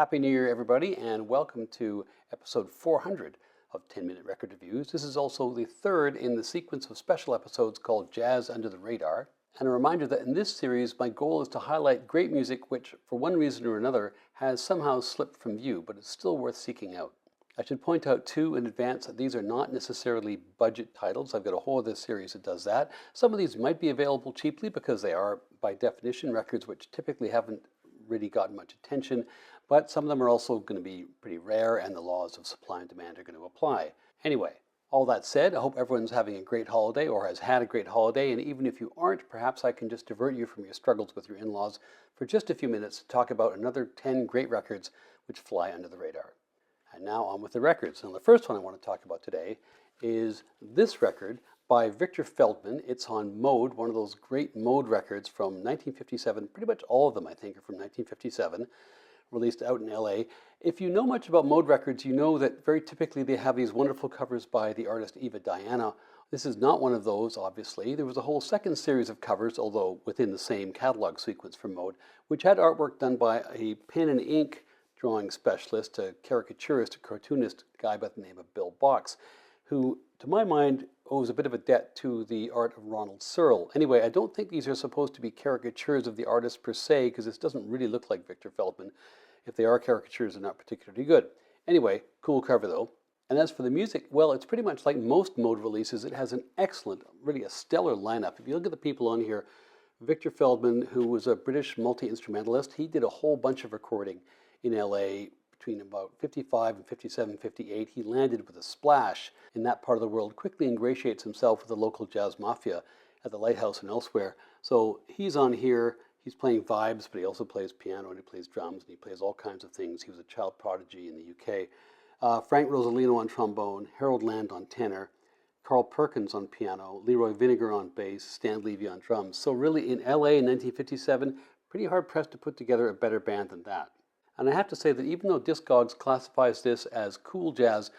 Happy New Year, everybody, and welcome to episode 400 of 10-Minute Record Reviews. This is also the third in the sequence of special episodes called Jazz Under the Radar. And a reminder that in this series, my goal is to highlight great music which, for one reason or another, has somehow slipped from view, but is still worth seeking out. I should point out, too, in advance that these are not necessarily budget titles. I've got a whole other series that does that. Some of these might be available cheaply because they are, by definition, records which typically haven't really gotten much attention, but some of them are also going to be pretty rare and the laws of supply and demand are going to apply. Anyway, all that said, I hope everyone's having a great holiday or has had a great holiday, and even if you aren't, perhaps I can just divert you from your struggles with your in-laws for just a few minutes to talk about another 10 great records which fly under the radar. And now on with the records. And the first one I want to talk about today is this record by Victor Feldman. It's on Mode, one of those great Mode records from 1957. Pretty much all of them, I think, are from 1957, released out in LA. If you know much about Mode records, you know that very typically they have these wonderful covers by the artist Eva Diana. This is not one of those, obviously. There was a whole second series of covers, although within the same catalog sequence from Mode, which had artwork done by a pen and ink drawing specialist, a caricaturist, a cartoonist, a guy by the name of Bill Box, who, to my mind, owes a bit of a debt to the art of Ronald Searle. Anyway, I don't think these are supposed to be caricatures of the artist per se, because this doesn't really look like Victor Feldman. If they are caricatures, they're not particularly good. Anyway, cool cover though. And as for the music, well, it's pretty much like most Mode releases. It has an excellent, really a stellar lineup. If you look at the people on here, Victor Feldman, who was a British multi-instrumentalist, he did a whole bunch of recording in LA between about 55 and 57, 58. He landed with a splash in that part of the world, quickly ingratiates himself with the local jazz mafia at the Lighthouse and elsewhere. So he's on here, he's playing vibes, but he also plays piano and he plays drums and he plays all kinds of things. He was a child prodigy in the UK. Frank Rosalino on trombone, Harold Land on tenor, Carl Perkins on piano, Leroy Vinnegar on bass, Stan Levy on drums. So really in LA in 1957, pretty hard pressed to put together a better band than that. And I have to say that even though Discogs classifies this as cool jazz,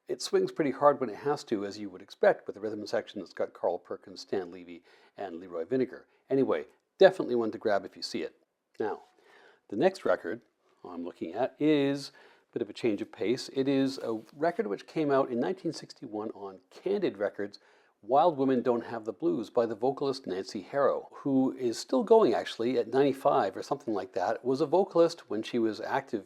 it swings pretty hard when it has to, as you would expect, with the rhythm section that's got Carl Perkins, Stan Levy, and Leroy Vinnegar. Anyway, definitely one to grab if you see it. Now, the next record I'm looking at is a bit of a change of pace. It is a record which came out in 1961 on Candid Records, Wild Women Don't Have the Blues, by the vocalist Nancy Harrow, who is still going actually at 95 or something like that, was a vocalist when she was active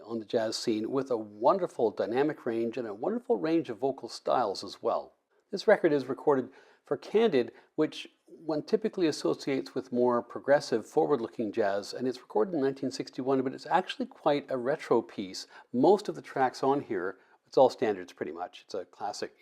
on the jazz scene with a wonderful dynamic range and a wonderful range of vocal styles as well. This record is recorded for Candid, which one typically associates with more progressive, forward-looking jazz, and it's recorded in 1961, but it's actually quite a retro piece. Most of the tracks on here, it's all standards pretty much. It's a classic,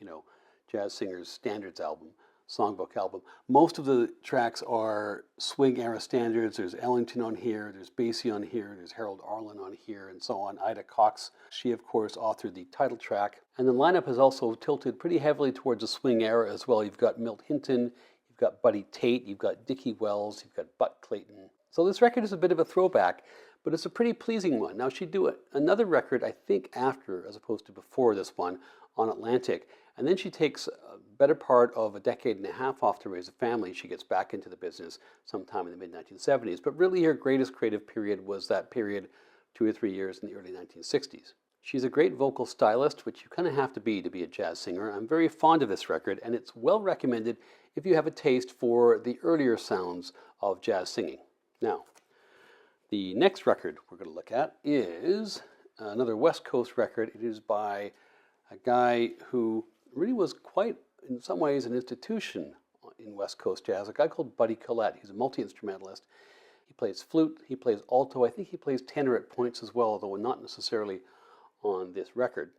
jazz singers standards album, songbook album. Most of the tracks are swing era standards. There's Ellington on here, there's Basie on here, there's Harold Arlen on here, and so on. Ida Cox, she of course authored the title track. And the lineup has also tilted pretty heavily towards the swing era as well. You've got Milt Hinton, you've got Buddy Tate, you've got Dickie Wells, you've got Buck Clayton. So this record is a bit of a throwback, but it's a pretty pleasing one. Now she'd do another record, I think after, as opposed to before this one, on Atlantic. And then she takes a better part of a decade and a half off to raise a family. She gets back into the business sometime in the mid-1970s. But really her greatest creative period was that period, 2 or 3 years in the early 1960s. She's a great vocal stylist, which you kind of have to be a jazz singer. I'm very fond of this record, and it's well recommended if you have a taste for the earlier sounds of jazz singing. Now, the next record we're going to look at is another West Coast record. It is by a guy who really was quite, in some ways, an institution in West Coast jazz, a guy called Buddy Collette. He's a multi-instrumentalist. He plays flute, he plays alto, I think he plays tenor at points as well, although not necessarily on this record.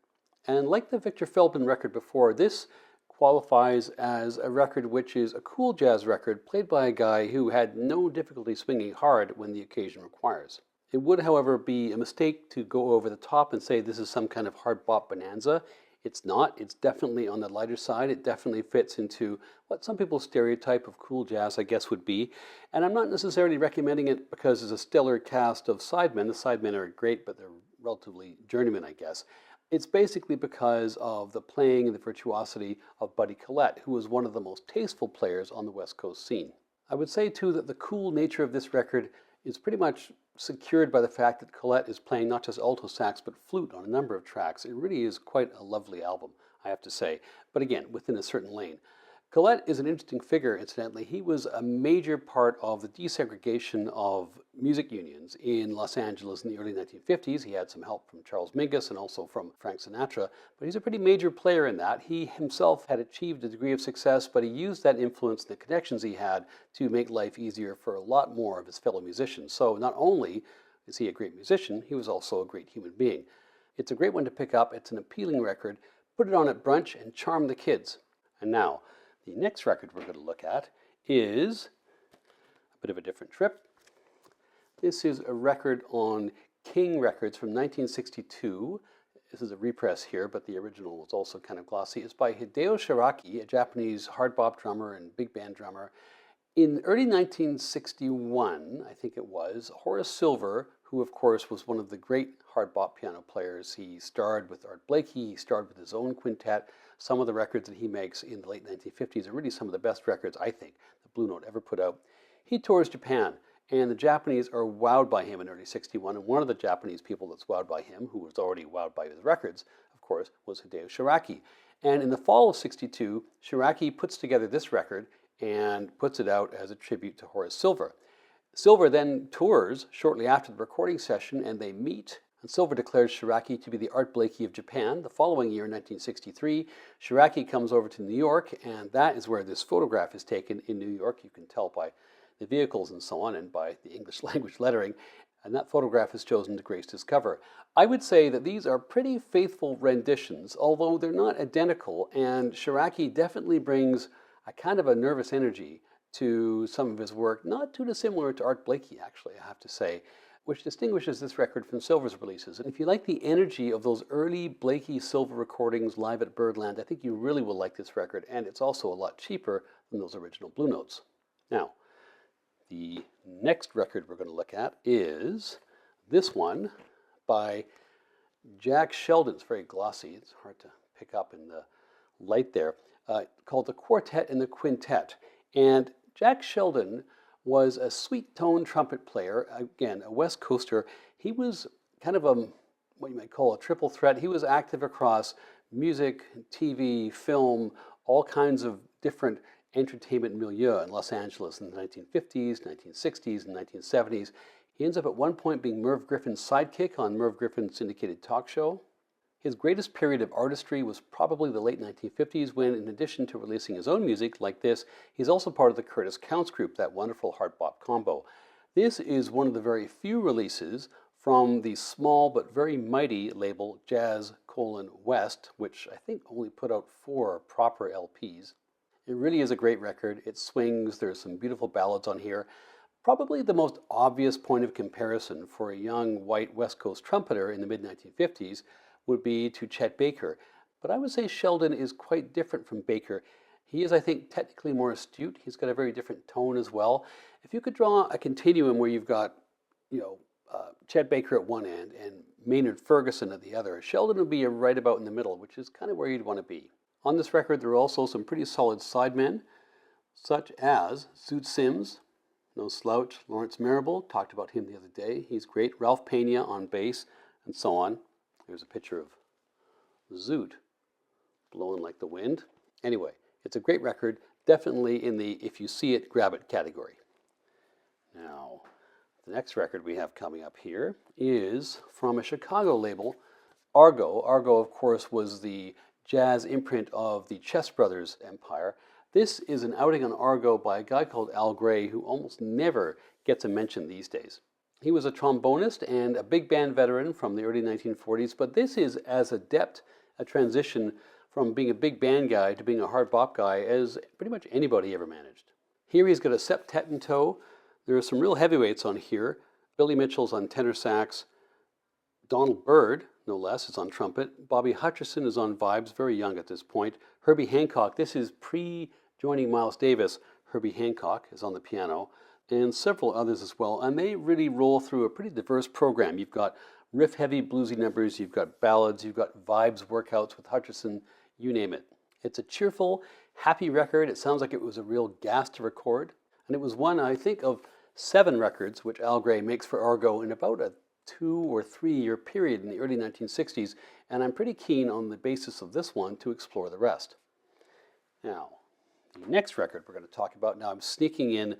And like the Victor Feldman record before, this qualifies as a record which is a cool jazz record played by a guy who had no difficulty swinging hard when the occasion requires. It would, however, be a mistake to go over the top and say this is some kind of hard bop bonanza. It's not. It's definitely on the lighter side. It definitely fits into what some people's stereotype of cool jazz, I guess, would be. And I'm not necessarily recommending it because there's a stellar cast of sidemen. The sidemen are great, but they're relatively journeymen, I guess. It's basically because of the playing and the virtuosity of Buddy Collette, who was one of the most tasteful players on the West Coast scene. I would say, too, that the cool nature of this record is pretty much secured by the fact that Collette is playing not just alto sax but flute on a number of tracks. It really is quite a lovely album, I have to say, but again, within a certain lane. Collette is an interesting figure, incidentally. He was a major part of the desegregation of music unions in Los Angeles in the early 1950s. He had some help from Charles Mingus and also from Frank Sinatra, but he's a pretty major player in that. He himself had achieved a degree of success, but he used that influence and the connections he had to make life easier for a lot more of his fellow musicians. So not only is he a great musician, he was also a great human being. It's a great one to pick up. It's an appealing record. Put it on at brunch and charm the kids. And now, the next record we're going to look at is a bit of a different trip. This is a record on King Records from 1962. This is a repress here, but the original was also kind of glossy. It's by Hideo Shiraki, a Japanese hard bop drummer and big band drummer. In early 1961, I think it was, Horace Silver, who of course was one of the great hard bop piano players, he starred with Art Blakey, he starred with his own quintet. Some of the records that he makes in the late 1950s are really some of the best records, I think, that Blue Note ever put out. He tours Japan, and the Japanese are wowed by him in early 61, and one of the Japanese people that's wowed by him, who was already wowed by his records, of course, was Hideo Shiraki. And in the fall of 62, Shiraki puts together this record and puts it out as a tribute to Horace Silver. Silver then tours shortly after the recording session, and they meet. And Silver declares Shiraki to be the Art Blakey of Japan. The following year, 1963, Shiraki comes over to New York, and that is where this photograph is taken in New York. You can tell by the vehicles and so on, and by the English language lettering. And that photograph is chosen to grace his cover. I would say that these are pretty faithful renditions, although they're not identical, and Shiraki definitely brings a kind of a nervous energy to some of his work, not too dissimilar to Art Blakey, actually, I have to say, which distinguishes this record from Silver's releases. And if you like the energy of those early Blakey-Silver recordings live at Birdland, I think you really will like this record, and it's also a lot cheaper than those original Blue Notes. Now, the next record we're going to look at is this one by Jack Sheldon. It's very glossy. It's hard to pick up in the light there. Called The Quartet and the Quintet. And Jack Sheldon was a sweet-toned trumpet player, again, a West Coaster. He was kind of what you might call a triple threat. He was active across music, TV, film, all kinds of different entertainment milieu in Los Angeles in the 1950s, 1960s, and 1970s. He ends up at one point being Merv Griffin's sidekick on Merv Griffin's syndicated talk show. His greatest period of artistry was probably the late 1950s when, in addition to releasing his own music like this, he's also part of the Curtis Counts group, that wonderful hard bop combo. This is one of the very few releases from the small but very mighty label Jazz:(West, which I think only put out 4 proper LPs. It really is a great record. It swings. There's some beautiful ballads on here. Probably the most obvious point of comparison for a young white West Coast trumpeter in the mid-1950s would be to Chet Baker. But I would say Sheldon is quite different from Baker. He is, I think, technically more astute. He's got a very different tone as well. If you could draw a continuum where you've got, Chet Baker at one end and Maynard Ferguson at the other, Sheldon would be right about in the middle, which is kind of where you'd want to be. On this record, there are also some pretty solid sidemen, such as Zoot Sims, no slouch, Lawrence Marable, talked about him the other day. He's great. Ralph Pena on bass, and so on. There's a picture of Zoot blowing like the wind. Anyway, it's a great record, definitely in the if you see it, grab it category. Now, the next record we have coming up here is from a Chicago label, Argo. Argo, of course, was the jazz imprint of the Chess Brothers empire. This is an outing on Argo by a guy called Al Gray, who almost never gets a mention these days. He was a trombonist and a big band veteran from the early 1940s, but this is as adept a transition from being a big band guy to being a hard bop guy as pretty much anybody ever managed. Here he's got a septet in tow. There are some real heavyweights on here. Billy Mitchell's on tenor sax. Donald Byrd, no less, is on trumpet. Bobby Hutcherson is on vibes, very young at this point. Herbie Hancock, this is pre-joining Miles Davis. Herbie Hancock is on the piano, and several others as well. And they really roll through a pretty diverse program. You've got riff-heavy bluesy numbers, you've got ballads, you've got vibes workouts with Hutcherson, you name it. It's a cheerful, happy record. It sounds like it was a real gas to record. And it was one, I think, of 7 records, which Alegre makes for Argo in about a 2 or 3 year period in the early 1960s, and I'm pretty keen on the basis of this one to explore the rest. Now, the next record we're going to talk about, now I'm sneaking in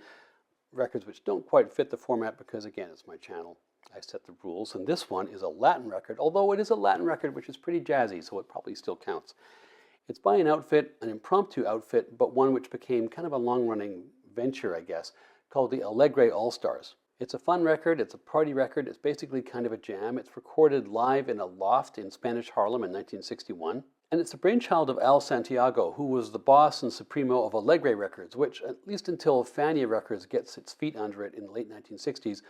records which don't quite fit the format because, again, it's my channel. I set the rules, and this one is a Latin record, although it is a Latin record which is pretty jazzy, so it probably still counts. It's by an outfit, an impromptu outfit, but one which became kind of a long-running venture, I guess, called the Alegre All-Stars. It's a fun record, it's a party record, it's basically kind of a jam. It's recorded live in a loft in Spanish Harlem in 1961. And it's the brainchild of Al Santiago, who was the boss and supremo of Alegre Records, which, at least until Fania Records gets its feet under it in the late 1960s,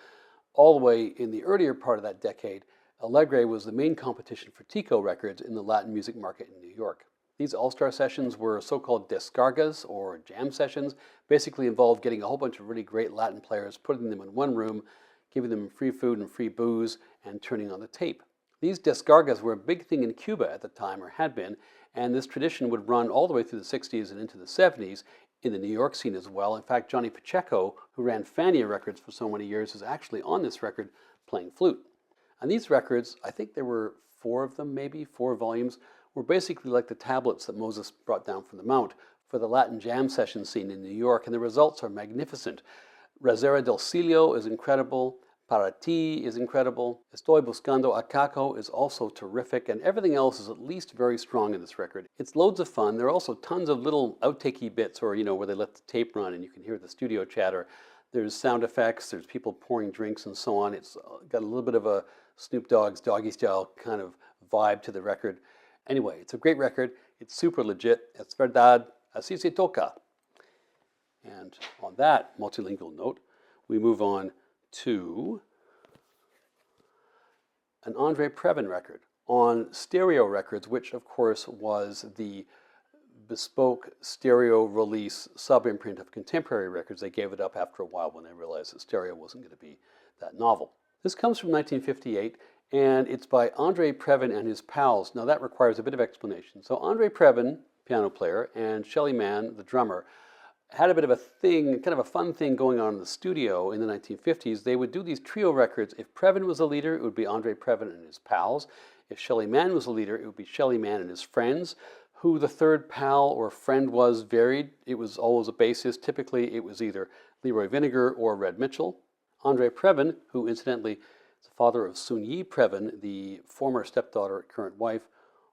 all the way in the earlier part of that decade, Alegre was the main competition for Tico Records in the Latin music market in New York. These all-star sessions were so-called descargas, or jam sessions, basically involved getting a whole bunch of really great Latin players, putting them in one room, giving them free food and free booze, and turning on the tape. These descargas were a big thing in Cuba at the time, or had been, and this tradition would run all the way through the 60s and into the 70s in the New York scene as well. In fact, Johnny Pacheco, who ran Fania Records for so many years, is actually on this record playing flute. And these records, I think there were 4 of them, maybe 4 volumes, were basically like the tablets that Moses brought down from the Mount for the Latin jam session scene in New York, and the results are magnificent. Razera del Cielo is incredible, Para Ti is incredible, Estoy Buscando a Caco is also terrific, and everything else is at least very strong in this record. It's loads of fun. There are also tons of little outtakey bits, or, where they let the tape run and you can hear the studio chatter. There's sound effects, there's people pouring drinks and so on. It's got a little bit of a Snoop Dogg's Doggy Style kind of vibe to the record. Anyway, it's a great record. It's super legit. Es verdad, así se toca. And on that multilingual note, we move on to an André Previn record on Stereo Records, which of course was the bespoke stereo release sub-imprint of Contemporary Records. They gave it up after a while when they realized that stereo wasn't going to be that novel. This comes from 1958, and it's by André Previn and his pals. Now that requires a bit of explanation. So André Previn, piano player, and Shelly Manne, the drummer, had a bit of a thing, kind of a fun thing going on in the studio in the 1950s. They would do these trio records. If Previn was the leader, it would be André Previn and his pals. If Shelly Manne was the leader, it would be Shelly Manne and his friends. Who the third pal or friend was varied. It was always a bassist. Typically, it was either Leroy Vinnegar or Red Mitchell. André Previn, who incidentally is the father of Soon-Yi Previn, the former stepdaughter, current wife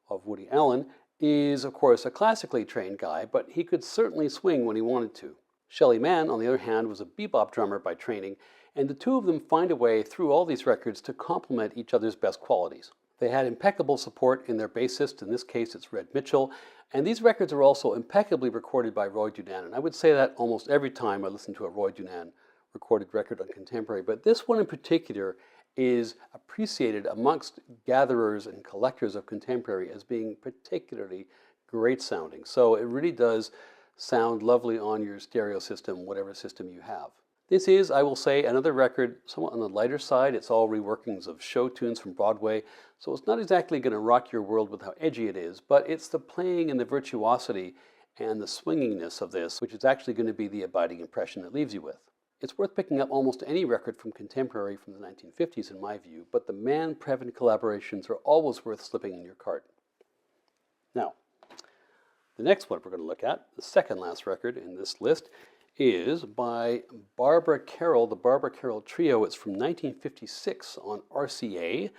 of Woody Allen, is of course a classically trained guy, but he could certainly swing when he wanted to. Shelly Manne, on the other hand, was a bebop drummer by training, and the two of them find a way through all these records to complement each other's best qualities. They had impeccable support in their bassist, in this case it's Red Mitchell, and these records are also impeccably recorded by Roy Dunan, and I would say that almost every time I listen to a Roy Dunan recorded record on Contemporary, but this one in particular is appreciated amongst gatherers and collectors of Contemporary as being particularly great sounding. So it really does sound lovely on your stereo system, whatever system you have. This is, I will say, another record somewhat on the lighter side. It's all reworkings of show tunes from Broadway, so it's not exactly going to rock your world with how edgy it is, but it's the playing and the virtuosity and the swinginess of this, which is actually going to be the abiding impression it leaves you with. It's worth picking up almost any record from Contemporary from the 1950s in my view, but the Manne-Previn collaborations are always worth slipping in your cart. Now, the next one we're going to look at, the second last record in this list, is by Barbara Carroll, the Barbara Carroll Trio. It's from 1956 on RCA.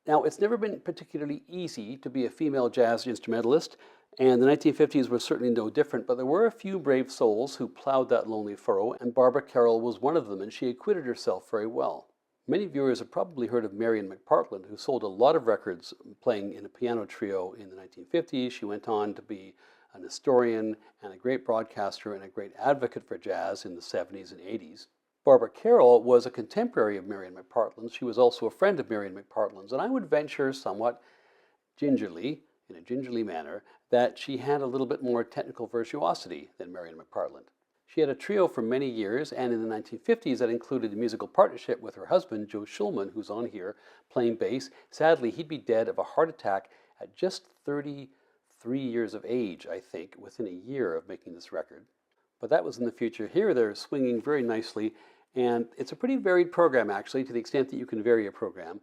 Now, it's never been particularly easy to be a female jazz instrumentalist, and the 1950s were certainly no different, but there were a few brave souls who plowed that lonely furrow, and Barbara Carroll was one of them, and she acquitted herself very well. Many viewers have probably heard of Marion McPartland, who sold a lot of records playing in a piano trio in the 1950s. She went on to be an historian and a great broadcaster and a great advocate for jazz in the 70s and 80s. Barbara Carroll was a contemporary of Marion McPartland's. She was also a friend of Marion McPartland's, and I would venture somewhat gingerly, in a gingerly manner, that she had a little bit more technical virtuosity than Marion McPartland. She had a trio for many years, and in the 1950s that included a musical partnership with her husband, Joe Schulman, who's on here, playing bass. Sadly, he'd be dead of a heart attack at just 33 years of age, I think, within a year of making this record. But that was in the future. Here they're swinging very nicely, And it's a pretty varied program, actually, to the extent that you can vary a program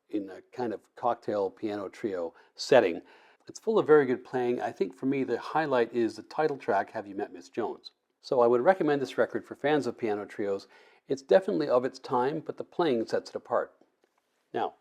in a kind of cocktail piano trio setting. It's full of very good playing. I think for me, the highlight is the title track, Have You Met Miss Jones? So I would recommend this record for fans of piano trios. It's definitely of its time, but the playing sets it apart. Now,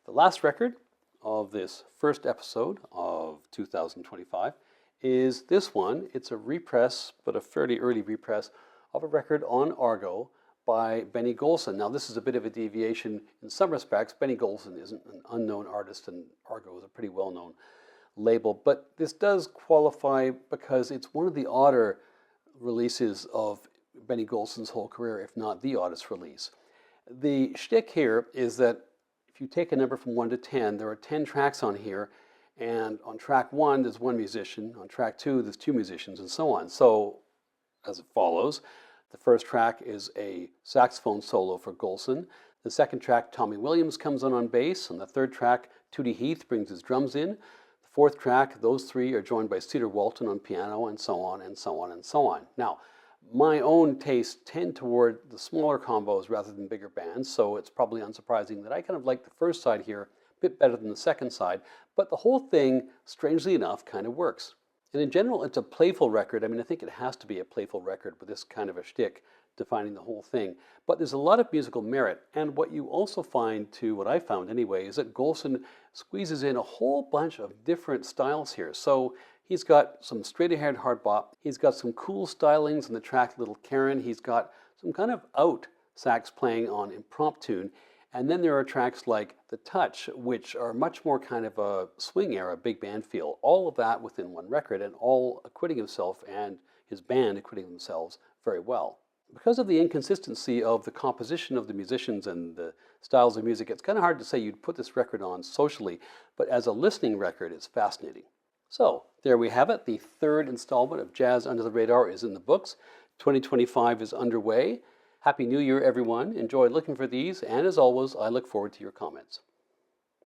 the last record of this first episode of 2025 is this one. It's a repress, but a fairly early repress, of a record on Argo by Benny Golson. Now, this is a bit of a deviation in some respects. Benny Golson isn't an unknown artist, and Argo is a pretty well-known label, but this does qualify because it's one of the odder releases of Benny Golson's whole career, if not the oddest release. The shtick here is that if you take a number from 1 to 10, there are 10 tracks on here, and on track 1 there's 1 musician, on track 2 there's 2 musicians, and so on. So, as it follows, the first track is a saxophone solo for Golson. The second track, Tommy Williams comes on bass. On the third track, Tootie Heath brings his drums in. The fourth track, those three are joined by Cedar Walton on piano, and so on, and so on, and so on. Now, my own tastes tend toward the smaller combos rather than bigger bands, so it's probably unsurprising that I kind of like the first side here a bit better than the second side, but the whole thing, strangely enough, kind of works. And in general, it's a playful record. I mean, I think it has to be a playful record with this kind of a shtick defining the whole thing. But there's a lot of musical merit. And what you also find, too, what I found anyway, is that Golson squeezes in a whole bunch of different styles here. So he's got some straight-ahead hard bop. He's got some cool stylings on the track Little Karen. He's got some kind of out sax playing on Impromptu. And then there are tracks like The Touch, which are much more kind of a swing era, big band feel. All of that within one record, and all acquitting himself and his band acquitting themselves very well. Because of the inconsistency of the composition of the musicians and the styles of music, it's kind of hard to say you'd put this record on socially, but as a listening record, it's fascinating. So, there we have it. The third installment of Jazz Under the Radar is in the books. 2025 is underway. Happy New Year, everyone. Enjoy looking for these, and as always, I look forward to your comments.